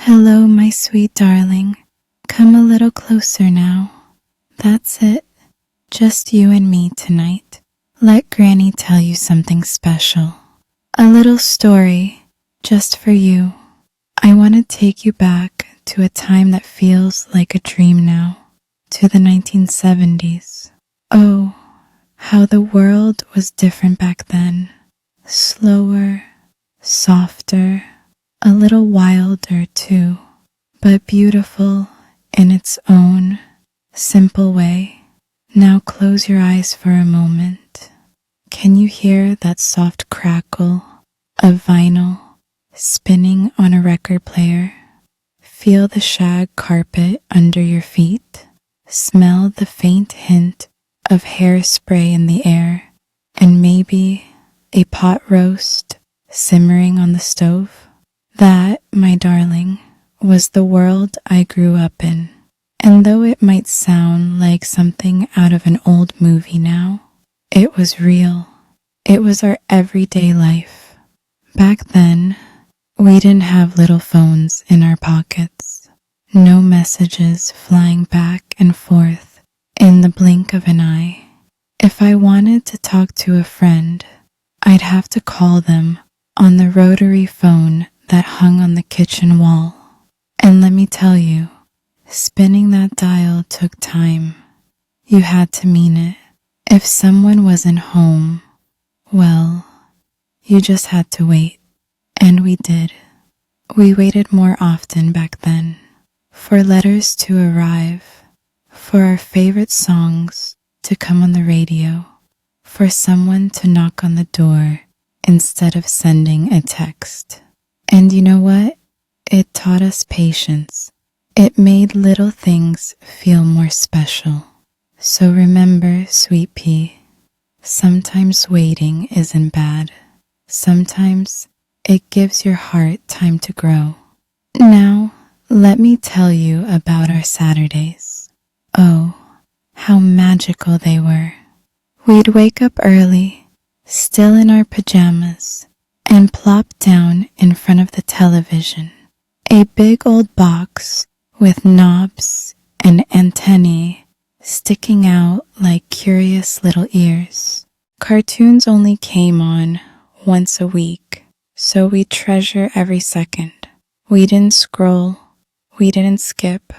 Hello, my sweet darling. Come a little closer now. That's it. Just you and me tonight. Let Granny tell you something special. A little story just for you. I want to take you back to a time that feels like a dream now, to the 1970s. Oh, how the world was different back then. Slower, softer, a little wilder too, but beautiful in its own simple way. Now close your eyes for a moment. Can you hear that soft crackle of vinyl spinning on a record player? Feel the shag carpet under your feet. Smell the faint hint of hairspray in the air, and maybe a pot roast simmering on the stove. That, my darling, was the world I grew up in. And though it might sound like something out of an old movie now, it was real. It was our everyday life. Back then, we didn't have little phones in our pockets. No messages flying back and forth in the blink of an eye. If I wanted to talk to a friend, I'd have to call them on the rotary phone that hung on the kitchen wall. And let me tell you, spinning that dial took time. You had to mean it. If someone wasn't home, well, you just had to wait. And we did. We waited more often back then, for letters to arrive, for our favorite songs to come on the radio, for someone to knock on the door instead of sending a text. And you know what? It taught us patience. It made little things feel more special. So remember, sweet pea, sometimes waiting isn't bad. Sometimes it gives your heart time to grow. Now, let me tell you about our Saturdays. Oh, how magical they were. We'd wake up early, still in our pajamas, and plop down in front of the television. A big old box with knobs and antennae sticking out like curious little ears. Cartoons only came on once a week, so we treasure every second. We didn't scroll, we didn't skip.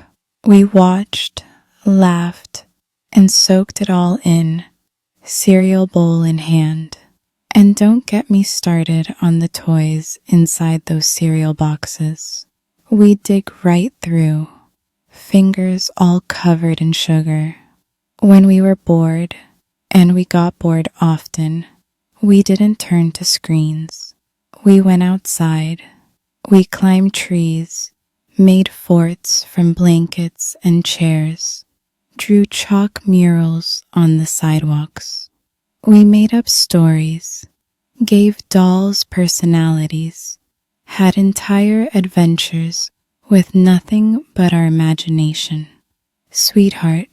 We watched, laughed, and soaked it all in, cereal bowl in hand. And don't get me started on the toys inside those cereal boxes. We dig right through, fingers all covered in sugar. When we were bored, and we got bored often, we didn't turn to screens. We went outside. We climbed trees, made forts from blankets and chairs, drew chalk murals on the sidewalks. We made up stories, gave dolls personalities, had entire adventures with nothing but our imagination. Sweetheart,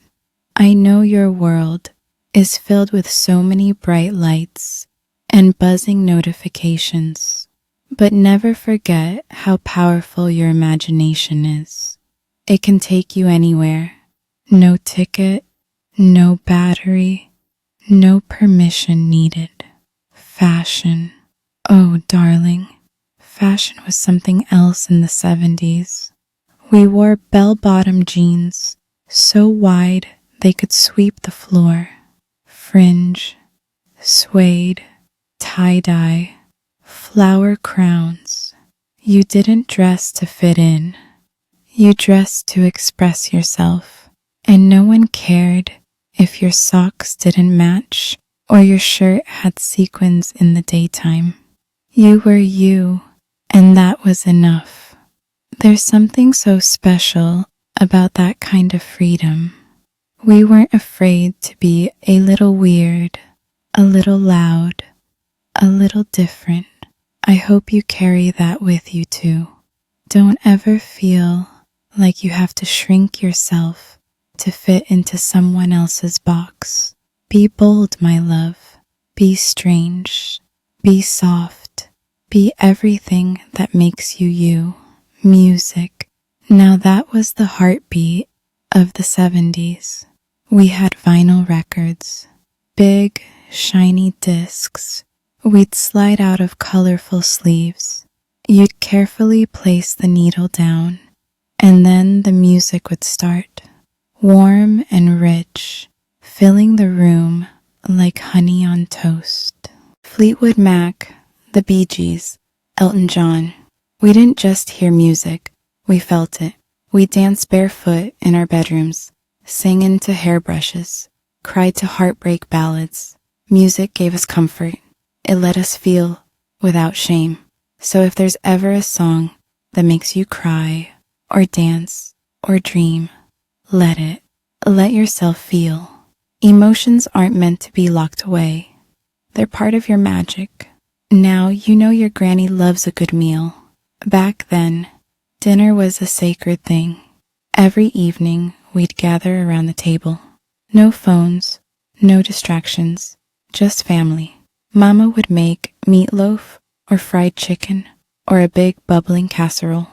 I know your world is filled with so many bright lights and buzzing notifications, but never forget how powerful your imagination is. It can take you anywhere. No ticket, no battery, no permission needed. Fashion. Oh, darling, fashion was something else in the 70s. We wore bell-bottom jeans, so wide they could sweep the floor. Fringe, suede, tie-dye, flower crowns. You didn't dress to fit in. You dressed to express yourself, and no one cared if your socks didn't match or your shirt had sequins in the daytime. You were you, and that was enough. There's something so special about that kind of freedom. We weren't afraid to be a little weird, a little loud, a little different. I hope you carry that with you too. Don't ever feel like you have to shrink yourself to fit into someone else's box. Be bold, my love. Be strange. Be soft. Be everything that makes you you. Music. Now that was the heartbeat of the 70s. We had vinyl records, big, shiny discs. We'd slide out of colorful sleeves. You'd carefully place the needle down, and then the music would start, warm and rich, filling the room like honey on toast. Fleetwood Mac, the Bee Gees, Elton John. We didn't just hear music, we felt it. We danced barefoot in our bedrooms, sang into hairbrushes, cried to heartbreak ballads. Music gave us comfort. It let us feel without shame. So if there's ever a song that makes you cry or dance or dream, let it. Let yourself feel. Emotions aren't meant to be locked away. They're part of your magic. Now you know your granny loves a good meal. Back then, dinner was a sacred thing. Every evening, we'd gather around the table. No phones, no distractions, just family. Mama would make meatloaf or fried chicken or a big bubbling casserole.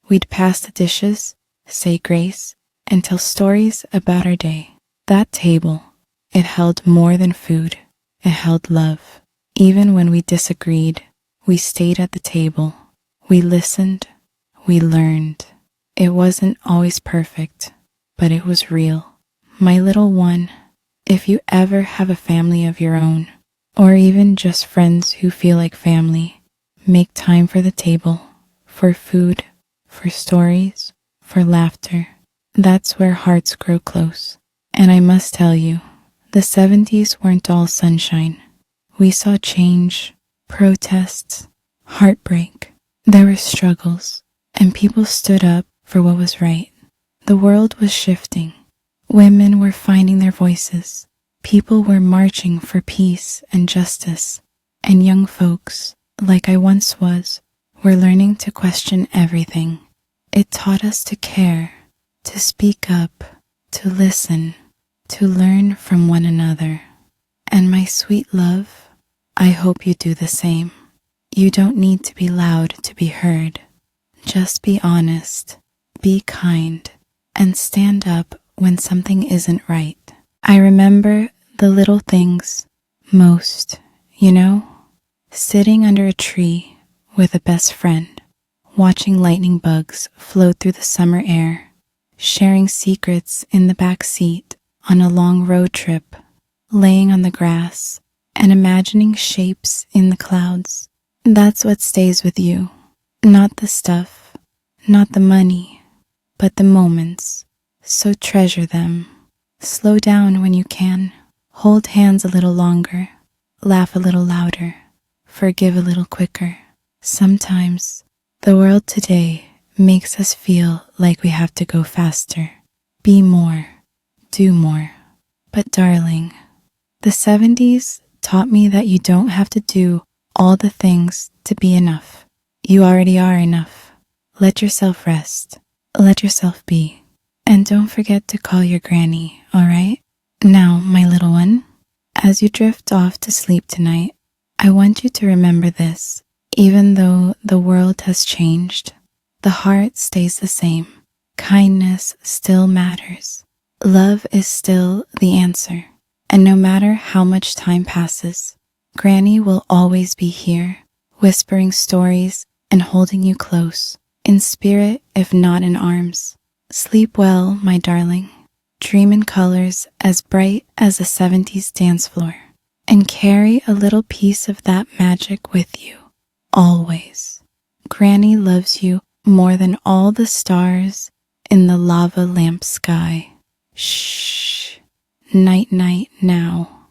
We'd pass the dishes, say grace, and tell stories about our day. That table, it held more than food. It held love. Even when we disagreed, we stayed at the table. We listened. We learned. It wasn't always perfect, but it was real. My little one, if you ever have a family of your own, or even just friends who feel like family, make time for the table, for food, for stories, for laughter. That's where hearts grow close. And I must tell you, the 70s weren't all sunshine. We saw change, protests, heartbreak. There were struggles, and people stood up for what was right. The world was shifting. Women were finding their voices. People were marching for peace and justice. And young folks, like I once was, were learning to question everything. It taught us to care, to speak up, to listen, to learn from one another. And my sweet love, I hope you do the same. You don't need to be loud to be heard. Just be honest, be kind, and stand up when something isn't right. I remember the little things most, sitting under a tree with a best friend, watching lightning bugs float through the summer air, sharing secrets in the back seat on a long road trip, laying on the grass and imagining shapes in the clouds. That's what stays with you. Not the stuff, not the money, but the moments. So treasure them. Slow down when you can. Hold hands a little longer. Laugh a little louder. Forgive a little quicker. Sometimes the world today makes us feel like we have to go faster. Be more. Do more. But darling, the 70s taught me that you don't have to do all the things to be enough. You already are enough. Let yourself rest. Let yourself be. And don't forget to call your granny, all right? Now, my little one, as you drift off to sleep tonight, I want you to remember this. Even though the world has changed, the heart stays the same. Kindness still matters. Love is still the answer. And no matter how much time passes, Granny will always be here, whispering stories and holding you close, in spirit if not in arms. Sleep well, my darling. Dream in colors as bright as a 70s dance floor, and carry a little piece of that magic with you, always. Granny loves you more than all the stars in the lava lamp sky. Shh. Night night now.